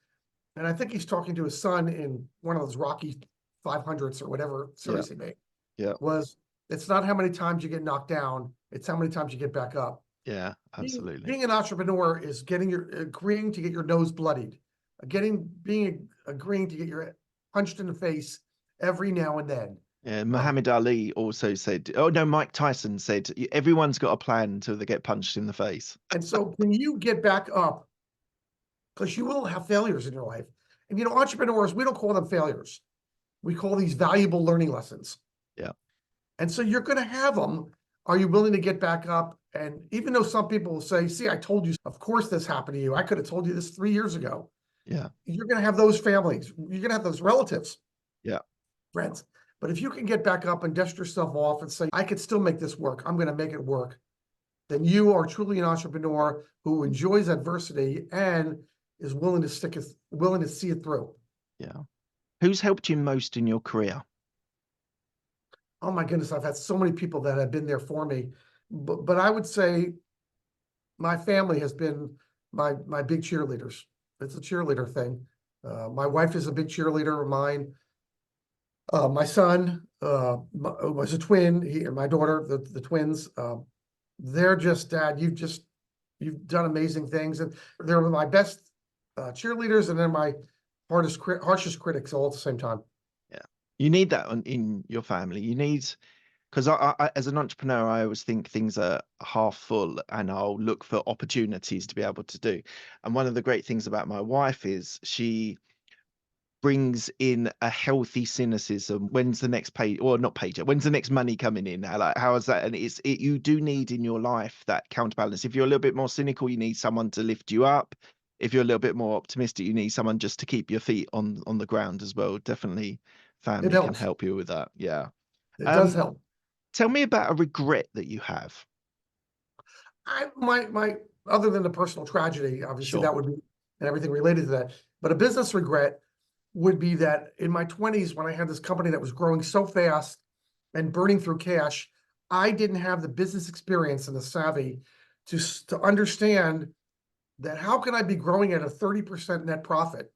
and I think he's talking to his son in one of those Rocky 500s or whatever series he made, Yeah. was it's not how many times you get knocked down, it's how many times you get back up. Yeah. Absolutely. Being an entrepreneur is agreeing to get your nose bloodied, agreeing to get your punched in the face every now and then. Yeah, Muhammad Ali also said, oh no, Mike Tyson said, everyone's got a plan until they get punched in the face. And so when you get back up, because you will have failures in your life. And entrepreneurs, we don't call them failures. We call these valuable learning lessons. Yeah. And so you're going to have them. Are you willing to get back up? And even though some people will say, see, I told you, of course this happened to you. I could have told you this 3 years ago. Yeah. You're going to have those families. You're going to have those relatives. Yeah. Friends. But if you can get back up and dust yourself off and say, I could still make this work, I'm going to make it work, then you are truly an entrepreneur who enjoys adversity and is willing to see it through. Yeah. Who's helped you most in your career? Oh my goodness, I've had so many people that have been there for me. But I would say my family has been my big cheerleaders. It's a cheerleader thing. My wife is a big cheerleader of mine. My son was a twin. He and my daughter, the twins, they're just, Dad, you've done amazing things, and they're my best cheerleaders, and they're my harshest critics all at the same time. Yeah, you need that in your family. You need, because I, as an entrepreneur, I always think things are half full, and I'll look for opportunities to be able to do. And one of the great things about my wife is she brings in a healthy cynicism. When's the next pay, or not paycheck? When's the next money coming in? How is that? And you do need in your life that counterbalance. If you're a little bit more cynical, you need someone to lift you up. If you're a little bit more optimistic, you need someone just to keep your feet on the ground as well. Definitely, It family can helps. help you with that. Yeah. It does help. Tell me about a regret that you have. My other than the personal tragedy, obviously Sure. that would be, and everything related to that, but a business regret would be that in my 20s, when I had this company that was growing so fast and burning through cash, I didn't have the business experience and the savvy to understand that how can I be growing at a 30% net profit,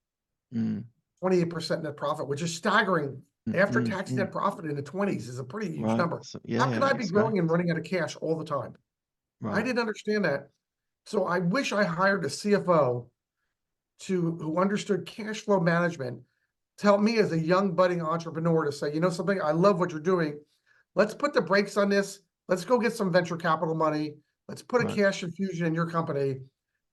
28% net profit, which is staggering. After tax net profit in the 20s is a pretty huge number. So, yeah, How can I be it's growing and running out of cash all the time? I right. didn't understand that. So I wish I hired a CFO who understood cash flow management, to help me as a young budding entrepreneur to say, you know something, I love what you're doing, let's put the brakes on this. Let's go get some venture capital money. Let's put a Right. cash infusion in your company.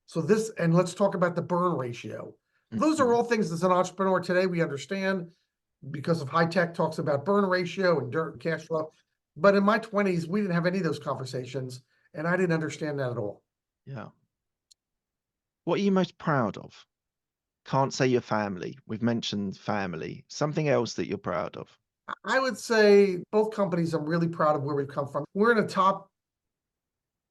So this, and let's talk about the burn ratio. Those are all things as an entrepreneur today we understand because of high tech talks about burn ratio and cash flow. But in my 20s, we didn't have any of those conversations, and I didn't understand that at all. Yeah. What are you most proud of? Can't say your family. We've mentioned family. Something else that you're proud of. I would say both companies, I'm really proud of where we've come from. We're in the top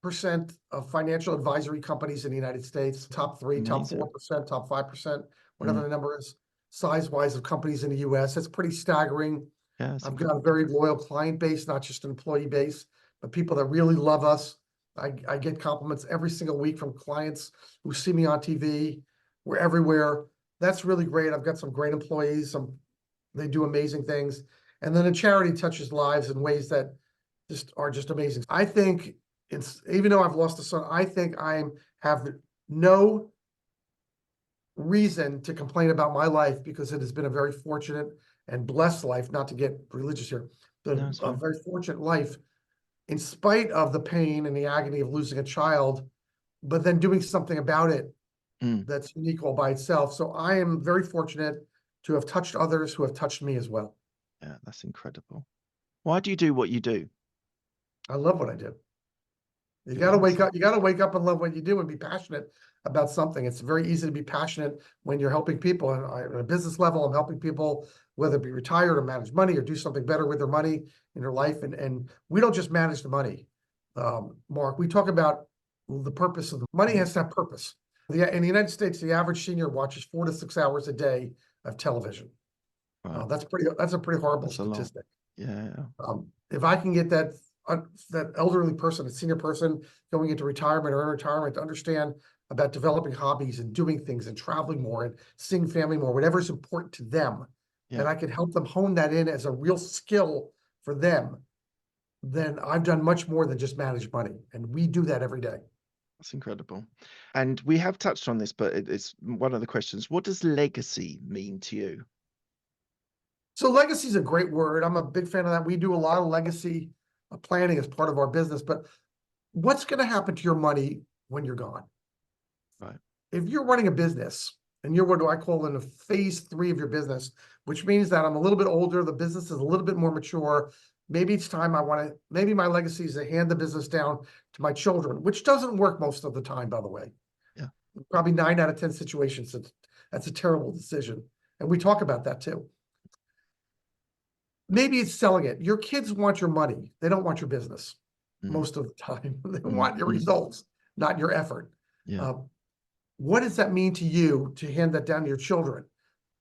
percent of financial advisory companies in the United States, top 3, top Amazing. 4%, top 5%, whatever Mm. the number is, size-wise of companies in the US. That's pretty staggering. Yeah, it's I've got a incredible. very loyal client base, not just an employee base, but people that really love us. I get compliments every single week from clients who see me on TV. We're everywhere. That's really great. I've got some great employees. They do amazing things. And then the charity touches lives in ways that are just amazing. I think even though I've lost a son, I think I have no reason to complain about my life because it has been a very fortunate and blessed life, not to get religious here, but No, it's a fine. very fortunate life in spite of the pain and the agony of losing a child, but then doing something about it Mm. that's unique all by itself. So I am very fortunate to have touched others who have touched me as well. Yeah, that's incredible. Why do you do what you do? I love what I do. You Good got to wake answer. up. You got to wake up and love what you do and be passionate about something. It's very easy to be passionate when you're helping people. And at a business level, I'm helping people, whether it be retired or manage money or do something better with their money in their life. And we don't just manage the money, Mark. We talk about the purpose of the money has to have purpose. In the United States, the average senior watches 4 to 6 hours a day of television. Right. That's a pretty horrible That's a lot. statistic. Yeah. If I can get that elderly person, a senior person going into retirement or in retirement to understand about developing hobbies and doing things and traveling more and seeing family more, whatever is important to them, Yeah. and I can help them hone that in as a real skill for them, then I've done much more than just manage money. And we do that every day. That's incredible. And we have touched on this, but it's one of the questions. What does legacy mean to you? So legacy is a great word. I'm a big fan of that. We do a lot of legacy planning as part of our business, but what's going to happen to your money when you're gone? Right. If you're running a business and you're what do I call in a phase 3 of your business, which means that I'm a little bit older, the business is a little bit more mature. Maybe it's time maybe my legacy is to hand the business down to my children, which doesn't work most of the time, by the way. Yeah. Probably 9 out of 10 situations, that's a terrible decision. And we talk about that too. Maybe it's selling it. Your kids want your money. They don't want your business most of the time. They want your results, not your effort. Yeah. What does that mean to you to hand that down to your children?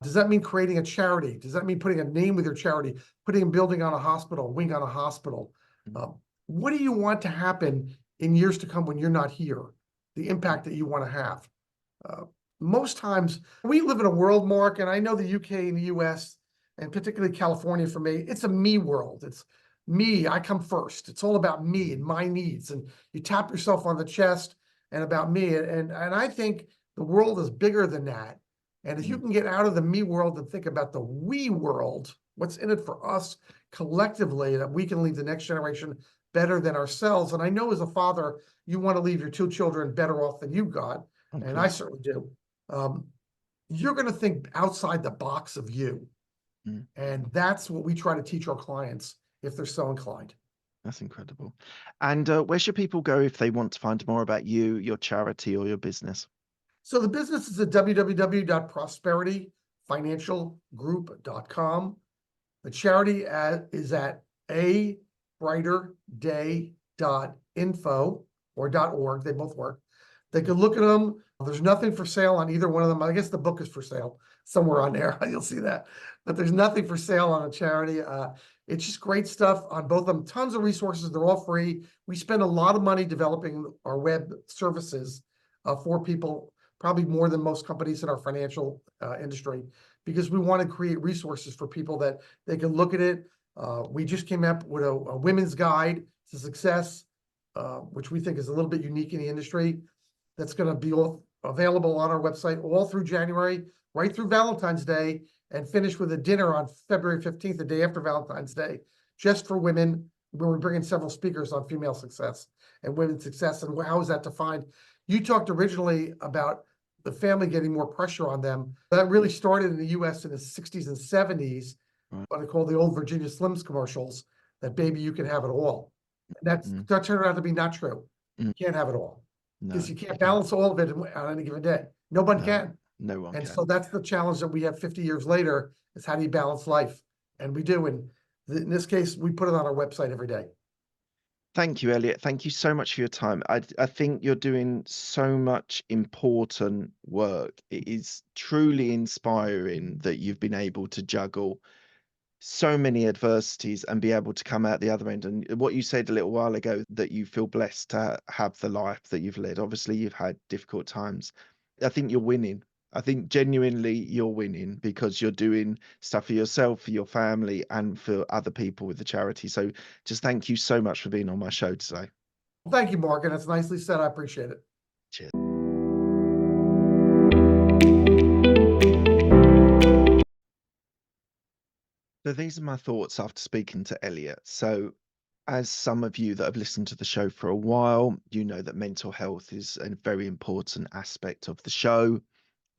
Does that mean creating a charity? Does that mean putting a name with your charity, putting a building on a hospital, wing on a hospital? What do you want to happen in years to come when you're not here? The impact that you want to have. Most times, we live in a world, Mark, and I know the UK and the US, and particularly California for me, it's a me world. It's me, I come first. It's all about me and my needs. And you tap yourself on the chest and about me. And I think the world is bigger than that. And if you can get out of the me world and think about the we world, what's in it for us collectively, that we can leave the next generation better than ourselves. And I know as a father, you want to leave your 2 children better off than you got. And I certainly do. You're going to think outside the box of you. And that's what we try to teach our clients if they're so inclined. That's incredible. And where should people go if they want to find more about you, your charity, or your business? So the business is at www.prosperityfinancialgroup.com. The charity is at abrighterday.info or .org. They both work. They can look at them. There's nothing for sale on either one of them. I guess the book is for sale somewhere on there. You'll see that. But there's nothing for sale on a charity. It's just great stuff on both of them. Tons of resources. They're all free. We spend a lot of money developing our web services for people, probably more than most companies in our financial industry, because we want to create resources for people that they can look at it. We just came up with a women's guide to success, which we think is a little bit unique in the industry. That's going to be all available on our website all through January, right through Valentine's Day, and finish with a dinner on February 15th, the day after Valentine's Day, just for women. where we bring in several speakers on female success and women's success and how is that defined. You talked originally about the family getting more pressure on them. That really started in the US in the 60s and 70s, Right. what I call the old Virginia Slims commercials, that baby, you can have it all. That turned out to be not true. You can't have it all. Because No, you you can't can't. balance all of it on any given day. No one No, can. no one And can. so that's the challenge that we have 50 years later, is how do you balance life? And we do. And in this case, we put it on our website every day. Thank you, Elliot. Thank you so much for your time. I think you're doing so much important work. It is truly inspiring that you've been able to juggle so many adversities and be able to come out the other end. And what you said a little while ago, that you feel blessed to have the life that you've led. Obviously, you've had difficult times. I think you're winning. I think genuinely you're winning because you're doing stuff for yourself, for your family, and for other people with the charity. So just thank you so much for being on my show today. Well, thank you, Mark. And it's nicely said. I appreciate it. Cheers. So these are my thoughts after speaking to Elliot. So as some of you that have listened to the show for a while, you know that mental health is a very important aspect of the show,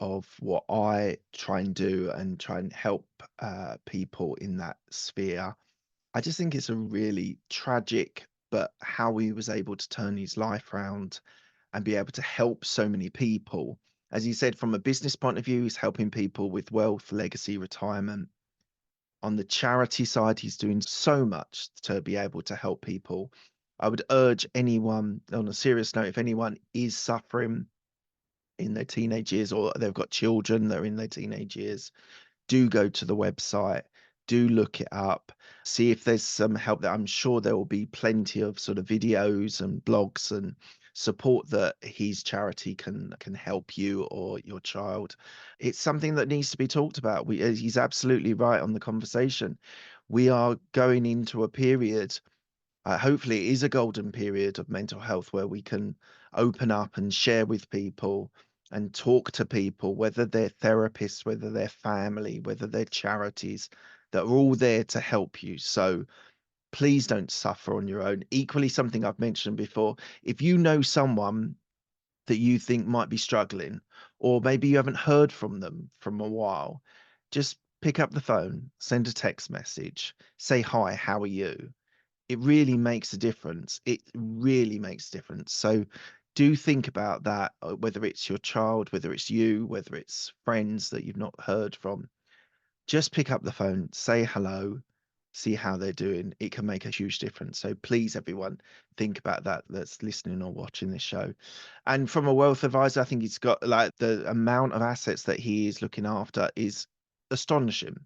of what I try and do and try and help people in that sphere. I just think it's a really tragic, but how he was able to turn his life around and be able to help so many people. As he said, from a business point of view, he's helping people with wealth, legacy, retirement. On the charity side, he's doing so much to be able to help people. I would urge anyone, on a serious note, if anyone is suffering in their teenage years or they've got children that are in their teenage years, do go to the website, do look it up, see if there's some help. That I'm sure there will be plenty of sort of videos and blogs and support that his charity can help you or your child. It's something that needs to be talked about. He's absolutely right on the conversation. We are going into a period, hopefully it is a golden period of mental health where we can open up and share with people and talk to people, whether they're therapists, whether they're family, whether they're charities, that are all there to help you. So please don't suffer on your own. Equally, something I've mentioned before, if you know someone that you think might be struggling, or maybe you haven't heard from them from a while, just pick up the phone, send a text message, say, "Hi, how are you?" It really makes a difference. It really makes a difference. So do think about that, whether it's your child, whether it's you, whether it's friends that you've not heard from. Just pick up the phone, say hello, see how they're doing. It can make a huge difference. So please, everyone, think about that that's listening or watching this show. And from a wealth advisor, I think he's got, like, the amount of assets that he is looking after is astonishing.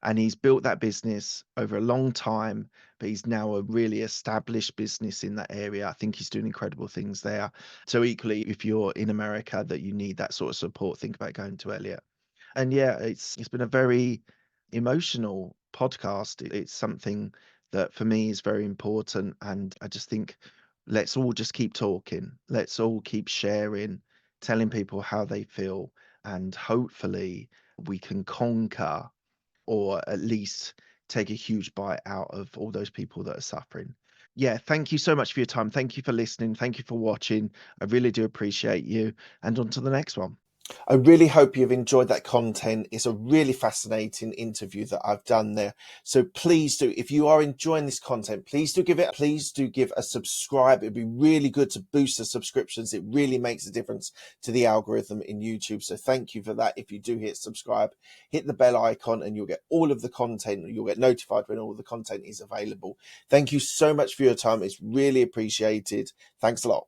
And he's built that business over a long time, but he's now a really established business in that area. I think he's doing incredible things there. So equally, if you're in America that you need that sort of support, think about going to Elliot. And yeah, it's been a very emotional podcast. It's something that for me is very important, and I just think let's all just keep talking. Let's all keep sharing, telling people how they feel, and hopefully we can conquer, or at least take a huge bite out of all those people that are suffering. Yeah, thank you so much for your time. Thank you for listening. Thank you for watching. I really do appreciate you. And on to the next one. I really hope you've enjoyed that content. It's a really fascinating interview that I've done there. So please do, if you are enjoying this content, please do give a subscribe. It'd be really good to boost the subscriptions. It really makes a difference to the algorithm in YouTube. So thank you for that. If you do hit subscribe, hit the bell icon and you'll get all of the content. You'll get notified when all the content is available. Thank you so much for your time. It's really appreciated. Thanks a lot.